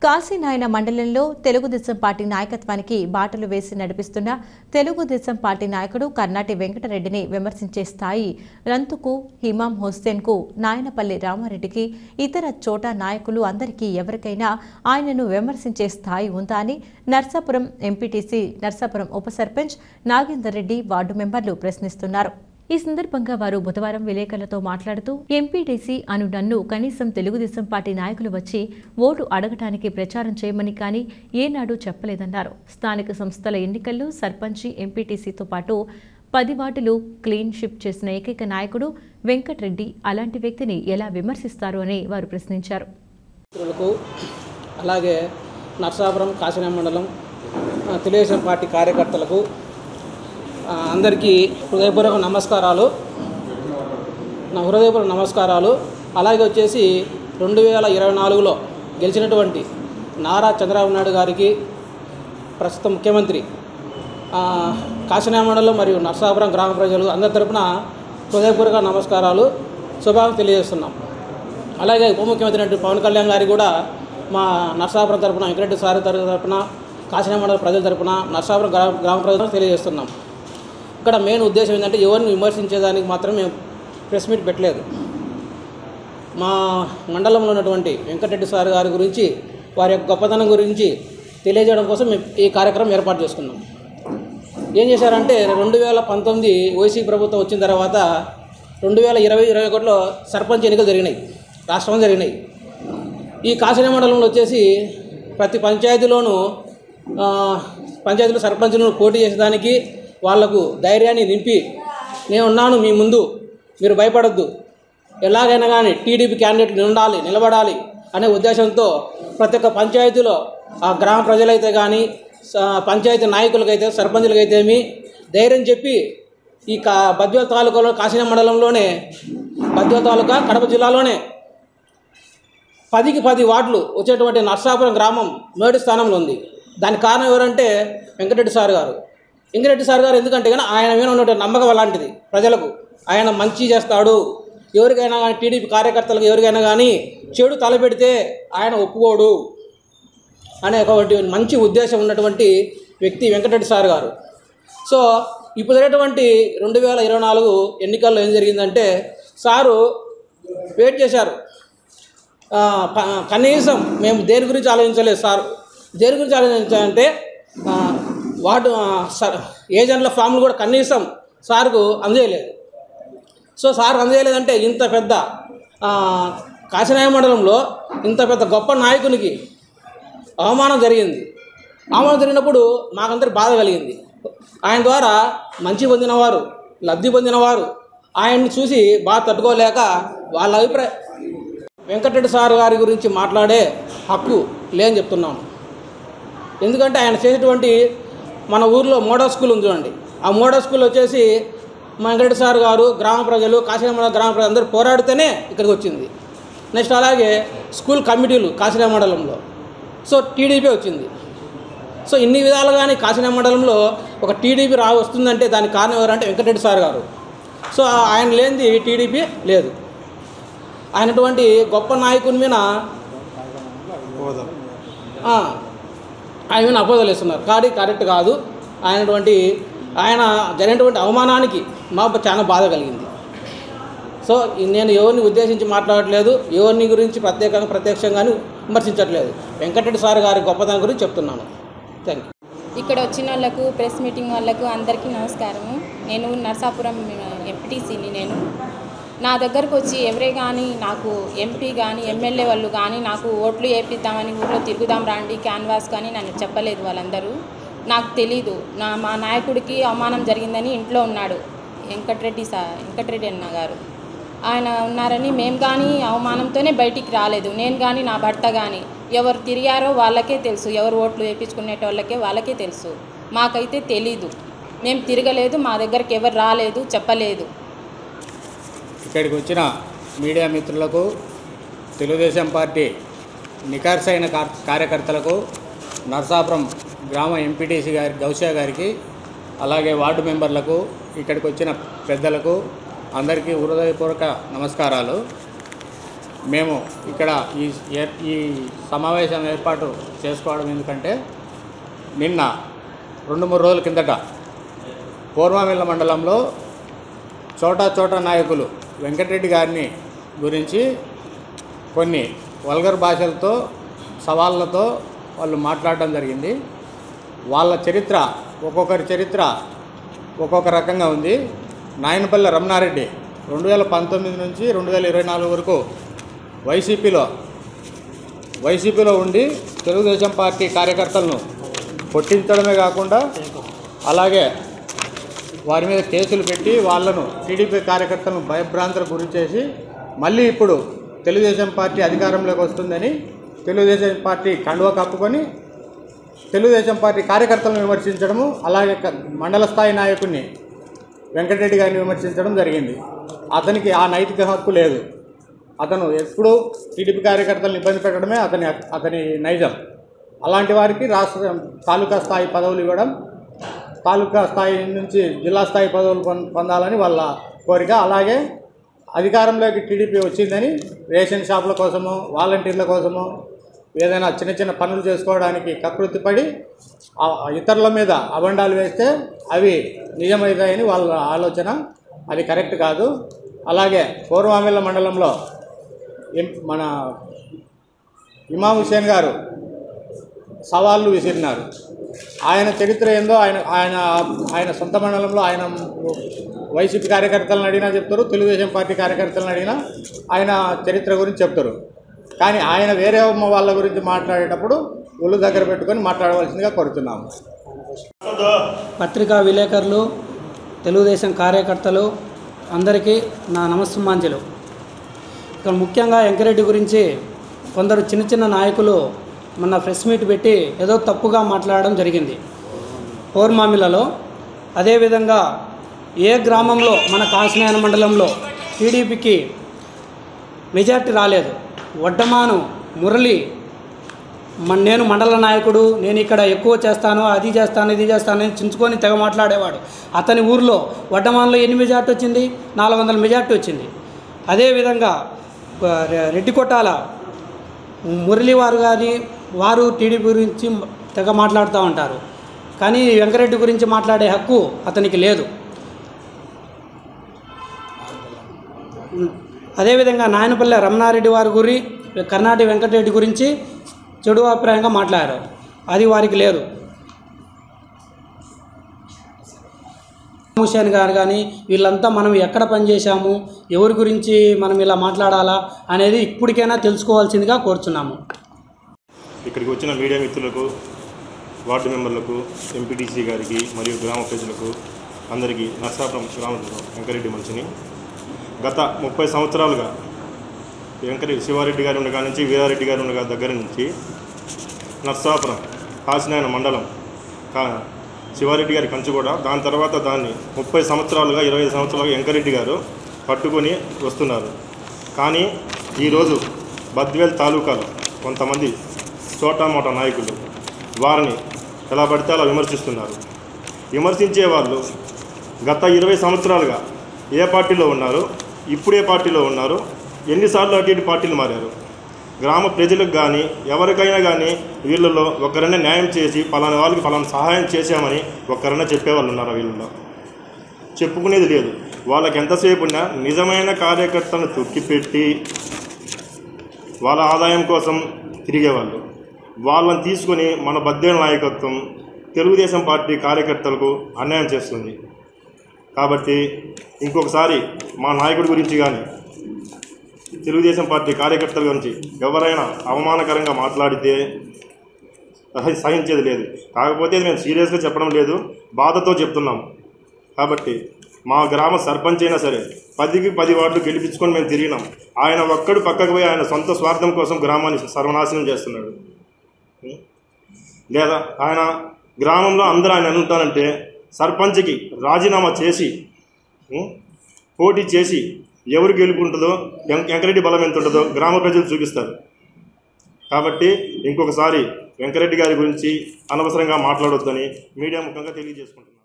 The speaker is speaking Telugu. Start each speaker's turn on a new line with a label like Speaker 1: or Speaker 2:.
Speaker 1: కాశీనాయన మండలంలో తెలుగుదేశం పార్టీ నాయకత్వానికి బాటలు వేసి నడిపిస్తున్న తెలుగుదేశం పార్టీ నాయకుడు కర్నాటి వెంకటరెడ్డిని విమర్శించే స్థాయి రంతుకు, హిమాం హుస్సేన్కు, నాయనపల్లి రామారెడ్డికి, ఇతర చోట నాయకులు అందరికీ ఎవరికైనా ఆయనను విమర్శించే స్థాయి ఉందా అని నర్సాపురం ఎంపీటీసీ, నర్సాపురం ఉప సర్పంచ్ నాగేందర్ రెడ్డి వార్డు మెంబర్లు ప్రశ్నిస్తున్నారు. ఈ సందర్భంగా వారు బుధవారం విలేకరులతో మాట్లాడుతూ ఎంపీటీసీ అను నన్ను కనీసం తెలుగుదేశం పార్టీ నాయకులు వచ్చి ఓటు అడగటానికి ప్రచారం చేయమని కానీ ఏనాడు చెప్పలేదన్నారు. స్థానిక సంస్థల ఎన్నికల్లో సర్పంచి, ఎంపీటీసీతో పాటు 10 వార్డులు క్లీన్ షిప్ చేసిన ఏకైక నాయకుడు వెంకటరెడ్డి అలాంటి వ్యక్తిని ఎలా విమర్శిస్తారు అని వారు ప్రశ్నించారు.
Speaker 2: అలాగే నర్సాపురం కాశీనాయన మండలం తెలుగుదేశం పార్టీ కార్యకర్తలకు అందరికీ హృదయపూర్వక నమస్కారాలు. అలాగే వచ్చేసి 2024లో గెలిచినటువంటి నారా చంద్రబాబు నాయుడు గారికి, ప్రస్తుత ముఖ్యమంత్రి, కాశీనాయన మండలం మరియు నర్సాపురం గ్రామ ప్రజలు అందరి తరపున హృదయపూర్వక నమస్కారాలు, శుభాకాంక్షలు తెలియజేస్తున్నాం. అలాగే ఉప ముఖ్యమంత్రి పవన్ కళ్యాణ్ గారికి కూడా మా నర్సాపురం తరపున, వెంకటరెడ్డి సార్ తరపున, కాశీనాయన మండలం ప్రజల తరపున, నర్సాపురం గ్రామ ప్రజలకు తెలియజేస్తున్నాం. ఇక్కడ మెయిన్ ఉద్దేశం ఏంటంటే ఎవరిని విమర్శించేదానికి మాత్రం మేము ప్రెస్ మీట్ పెట్టలేదు. మా మండలంలో ఉన్నటువంటి వెంకటరెడ్డి సార్ గారి గురించి, వారి యొక్క గొప్పతనం గురించి తెలియజేయడం కోసం మేము ఈ కార్యక్రమం ఏర్పాటు చేసుకున్నాం. ఏం చేశారంటే 2019 వైసీపీ ప్రభుత్వం వచ్చిన తర్వాత 2020-21లో సర్పంచ్ ఎన్నికలు జరిగినాయి, రాష్ట్రంలో జరిగినాయి. ఈ కాశీనాయన మండలంలో వచ్చేసి ప్రతి పంచాయతీలో సర్పంచ్ను పోటీ చేసేదానికి వాళ్లకు ధైర్యాన్ని నింపి, నేనున్నాను మీ ముందు, మీరు భయపడొద్దు, ఎలాగైనా కానీ టీడీపీ క్యాండిడేట్ నిలబడాలి అనే ఉద్దేశంతో ప్రతి ఒక్క పంచాయతీలో ఆ గ్రామ ప్రజలైతే కానీ, పంచాయతీ నాయకులకైతే, సర్పంచులకైతేమి ధైర్యం చెప్పి ఈ బద్వేల్ తాలూకాలో, కాశీనాయన మండలంలోనే, బద్వేల్ తాలూకా కడప జిల్లాలోనే 10కి 10 వార్డులు వచ్చేటువంటి నర్సాపురం గ్రామం మొదటి స్థానంలో ఉంది. దానికి కారణం ఎవరంటే వెంకటరెడ్డి సార్ గారు. వెంకటరెడ్డి సార్ గారు ఎందుకంటే కానీ ఆయన మీద ఉన్నటువంటి నమ్మకం అలాంటిది ప్రజలకు. ఆయన మంచి చేస్తాడు, ఎవరికైనా కానీ, టీడీపీ కార్యకర్తలకు ఎవరికైనా కానీ చెడు తలపెడితే ఆయన ఒప్పుకోడు అనే ఒక మంచి ఉద్దేశం ఉన్నటువంటి వ్యక్తి వెంకటరెడ్డి సార్ గారు. సో ఇప్పుడు జరిగినటువంటి 2024 ఎన్నికల్లో ఏం జరిగిందంటే సారు వెయిట్ చేశారు. కనీసం మేము దేని గురించి ఆలోచించలేదు సార్. దేని గురించి ఆలోచించాలంటే వార్డు ఏజెంట్ల ఫామ్లు కూడా కనీసం సార్కు అందజేయలేదు. సో సార్ అందజేయలేదంటే ఇంత పెద్ద కాశీనాయన మండలంలో ఇంత పెద్ద గొప్ప నాయకునికి అవమానం జరిగింది. అవమానం జరిగినప్పుడు మాకందరికి బాధ కలిగింది. ఆయన ద్వారా మంచి పొందినవారు, లబ్ధి పొందినవారు ఆయన్ని చూసి బాధ తట్టుకోలేక వాళ్ళ అభిప్రాయం వెంకటరెడ్డి సార్ గారి గురించి మాట్లాడే హక్కు లేని చెప్తున్నాను. ఎందుకంటే ఆయన చేసేటువంటి, మన ఊర్లో మోడల్ స్కూల్ ఉంది చూడండి, ఆ మోడల్ స్కూల్ వచ్చేసి వెంకటరెడ్డి సార్ గారు, గ్రామ ప్రజలు, కాశీనాయన మండలం గ్రామ ప్రజలు అందరూ పోరాడితేనే ఇక్కడికి వచ్చింది. నెక్స్ట్ అలాగే స్కూల్ కమిటీలు కాశీనాయన మండలంలో, సో టీడీపీ వచ్చింది. సో ఇన్ని విధాలుగా కానీ కాశీనాయన మండలంలో ఒక టీడీపీ వస్తుందంటే దానికి కారణం ఎవరంటే వెంకటరెడ్డి సార్ గారు. సో ఆయన లేనిది టీడీపీ లేదు. ఆయనటువంటి గొప్ప నాయకుని మీద ఆయన అపోదలు వేస్తున్నారు. కరెక్ట్ కాదు. ఆయన జరిగినటువంటి అవమానానికి మాకు చాలా బాధ కలిగింది. సో నేను ఎవరిని ఉద్దేశించి మాట్లాడట్లేదు, ఎవరిని గురించి ప్రత్యక్షంగాను విమర్శించట్లేదు. వెంకటరెడ్డి సార్ గారి గొప్పతనం గురించి చెప్తున్నాను. Thank you.
Speaker 3: ఇక్కడ వచ్చిన వాళ్ళకు, ప్రెస్ మీటింగ్ వాళ్ళకు అందరికీ నమస్కారము. నేను నర్సాపురం ఎంపీటీసీని. నా దగ్గరకు వచ్చి ఎవరే కానీ, నాకు ఎంపీ కానీ, ఎమ్మెల్యే వాళ్ళు కానీ నాకు ఓట్లు వేపిద్దామని, ఊళ్ళో తిరుగుదాం రండి, క్యాన్వాస్ కానీ నన్ను చెప్పలేదు. వాళ్ళందరూ నాకు తెలీదు. మా నాయకుడికి అవమానం జరిగిందని ఇంట్లో ఉన్నాడు వెంకటరెడ్డి అన్న గారు. ఆయన ఉన్నారని మేము కానీ అవమానంతోనే బయటికి రాలేదు. నేను కానీ, నా భర్త కానీ, ఎవరు తిరిగారో వాళ్ళకే తెలుసు, ఎవరు ఓట్లు వేయించుకునేటోళ్ళకే వాళ్ళకే తెలుసు. మాకైతే తెలీదు. మేము తిరగలేదు, మా దగ్గరికి ఎవరు రాలేదు, చెప్పలేదు.
Speaker 4: ఇక్కడికి వచ్చిన మీడియా మిత్రులకు, తెలుగుదేశం పార్టీ నికార్సైన కార్యకర్తలకు, నర్సాపురం గ్రామ ఎంపీటీసీ గారి గౌసియా గారికి, అలాగే వార్డు మెంబర్లకు, ఇక్కడికి వచ్చిన పెద్దలకు అందరికీ హృదయపూర్వక నమస్కారాలు. మేము ఇక్కడ ఈ సమావేశం ఏర్పాటు చేసుకోవడం ఎందుకంటే నిన్న 2-3 రోజుల కిందట పూర్వమిల్ల మండలంలో చోటా నాయకులు వెంకటరెడ్డి గారిని గురించి కొన్ని వల్గర్ భాషలతో సవాళ్ళతో వాళ్ళు మాట్లాడడం జరిగింది. వాళ్ళ చరిత్ర ఒక్కొక్కరి చరిత్ర ఒక్కొక్క రకంగా ఉంది. నాయనపల్లి రమణారెడ్డి 2019 నుంచి 2024 వరకు వైసీపీలో ఉండి తెలుగుదేశం పార్టీ కార్యకర్తలను కొట్టించడమే కాకుండా అలాగే వారి మీద కేసులు పెట్టి వాళ్ళను టీడీపీ కార్యకర్తలను భయభ్రాంతులకు గురి చేసి మళ్ళీ ఇప్పుడు తెలుగుదేశం పార్టీ అధికారంలోకి వస్తుందని తెలుగుదేశం పార్టీ కండువా కప్పుకొని తెలుగుదేశం పార్టీ కార్యకర్తలను విమర్శించడము, అలాగే మండల స్థాయి నాయకుడిని వెంకటరెడ్డి గారిని విమర్శించడం జరిగింది. అతనికి ఆ నైతిక హక్కు లేదు. అతను ఎప్పుడూ టీడీపీ కార్యకర్తలను ఇబ్బంది పెట్టడమే అతని నైజం. అలాంటి వారికి తాలూకా స్థాయి పదవులు ఇవ్వడం, తాలూకా స్థాయి నుంచి జిల్లా స్థాయి పదవులు పొందాలని వాళ్ళ కోరిక. అలాగే అధికారంలోకి టీడీపీ వచ్చిందని రేషన్ షాపుల కోసమో వాలంటీర్ల కోసమో ఏదైనా చిన్న పనులు చేసుకోవడానికి కకృతిపడి ఇతరుల మీద అబండాలు వేస్తే అవి నిజమవుతాయని వాళ్ళ ఆలోచన. అది కరెక్ట్ కాదు. అలాగే పూర్వమిల్ల మండలంలో మన ఇమాం హుసేన్ గారు సవాళ్ళు విసిరినారు. ఆయన చరిత్ర ఏందో ఆయన సొంత మండలంలో ఆయన వైసీపీ కార్యకర్తలను అడిగినా చెప్తారు, తెలుగుదేశం పార్టీ కార్యకర్తలను అడిగినా ఆయన చరిత్ర గురించి చెప్తారు. కానీ ఆయన వేరే వాళ్ళ గురించి మాట్లాడేటప్పుడు ఒళ్ళు దగ్గర పెట్టుకొని మాట్లాడవలసిందిగా కోరుతున్నాము.
Speaker 5: పత్రికా విలేకరులు, తెలుగుదేశం కార్యకర్తలు అందరికీ నా నమస్సుమాంజలు. ఇక్కడ ముఖ్యంగా వెంకరెడ్డి గురించి కొందరు చిన్న నాయకులు మొన్న ప్రెస్ మీట్ పెట్టి ఏదో తప్పుగా మాట్లాడడం జరిగింది పౌర్మామిలలో. అదేవిధంగా ఏ గ్రామంలో మన కాశీనాయన మండలంలో టీడీపీకి మెజార్టీ రాలేదు. వడ్డమాను మురళి నేను మండల నాయకుడు, నేను ఇక్కడ ఎక్కువ చేస్తాను, అది చేస్తాను, ఇది చేస్తాను అని చించుకొని తెగ మాట్లాడేవాడు. అతని ఊరిలో వడ్డమాన్లో ఎన్ని మెజార్టీ వచ్చింది? 400 మెజార్టీ వచ్చింది. అదేవిధంగా రెడ్డికొట్టాల మురళి వారు టీడీపీ గురించి తెగ మాట్లాడుతూ ఉంటారు. కానీ వెంకరెడ్డి గురించి మాట్లాడే హక్కు అతనికి లేదు. అదేవిధంగా నాయనపల్లి రమణారెడ్డి వారి కర్ణాటి వెంకటరెడ్డి గురించి చెడు అభిప్రాయంగా మాట్లాడారు. అది వారికి లేదు. హుసేన్ గారు కానీ వీళ్ళంతా మనం ఎక్కడ పనిచేశాము, ఎవరి గురించి మనం ఇలా మాట్లాడాలా అనేది ఇప్పటికైనా తెలుసుకోవాల్సిందిగా కోరుచున్నాము.
Speaker 6: ఇక్కడికి వచ్చిన మీడియా మిత్రులకు, వార్డు మెంబర్లకు, ఎంపీటీసీ గారికి మరియు గ్రామ ప్రజలకు అందరికీ నర్సాపురం గ్రామంలో వెంకరెడ్డి మనిషిని. గత 30 సంవత్సరాలుగా శివారెడ్డి గారు ఉండగా నుంచి వీరారెడ్డి గారు ఉండగా దగ్గర నుంచి నర్సాపురం కాశీనాయన మండలం శివారెడ్డి గారి కంచు కూడా, దాని తర్వాత దాన్ని 30 సంవత్సరాలుగా 25 సంవత్సరాలుగా వెంకరెడ్డి గారు పట్టుకొని వస్తున్నారు. కానీ ఈరోజు బద్వేల్ తాలూకాలో కొంతమంది చోటామోటా నాయకులు వారిని ఎలా పడితే అలా విమర్శిస్తున్నారు. విమర్శించే వాళ్ళు గత 20 సంవత్సరాలుగా ఏ పార్టీలో ఉన్నారు, ఇప్పుడు ఏ పార్టీలో ఉన్నారు, ఎన్నిసార్లు అటు ఇటు పార్టీలు మారారు. గ్రామ ప్రజలకు కానీ ఎవరికైనా కానీ వీళ్ళలో ఒకరైనా న్యాయం చేసి పలానా వాళ్ళకి పలానా సహాయం చేశామని ఒక్కరైనా చెప్పేవాళ్ళు ఉన్నారా? వీళ్ళలో చెప్పుకునేది లేదు. వాళ్ళకి ఎంతసేపు ఉన్నా నిజమైన కార్యకర్తలను తొక్కిపెట్టి వాళ్ళ ఆదాయం కోసం తిరిగేవాళ్ళు. వాళ్ళని తీసుకొని మన బద్వేల నాయకత్వం తెలుగుదేశం పార్టీ కార్యకర్తలకు అన్యాయం చేస్తుంది. కాబట్టి ఇంకొకసారి మా నాయకుడి గురించి కానీ తెలుగుదేశం పార్టీ కార్యకర్తల గురించి ఎవరైనా అవమానకరంగా మాట్లాడితే సహించేది లేదు. కాకపోతే మేము సీరియస్గా చెప్పడం లేదు, బాధతో చెప్తున్నాము. కాబట్టి మా గ్రామ సర్పంచ్ అయినా సరే 10కి 10 వార్డులు గెలిపించుకొని మేము తిరిగినాం. ఆయన ఒక్కడు పక్కకు పోయి ఆయన సొంత స్వార్థం కోసం గ్రామాన్ని సర్వనాశనం చేస్తున్నాడు. లేదా ఆయన గ్రామంలో అందరూ ఆయన ఉంటారంటే సర్పంచ్కి రాజీనామా చేసి పోటీ చేసి ఎవరు గెలుపుంటుందో, వెంకరెడ్డి బలం ఎంత ఉంటుందో గ్రామ ప్రజలు చూపిస్తారు. కాబట్టి ఇంకొకసారి వెంకరెడ్డి గారి గురించి అనవసరంగా మాట్లాడొద్దని మీడియా ముఖంగా తెలియజేసుకుంటున్నాను.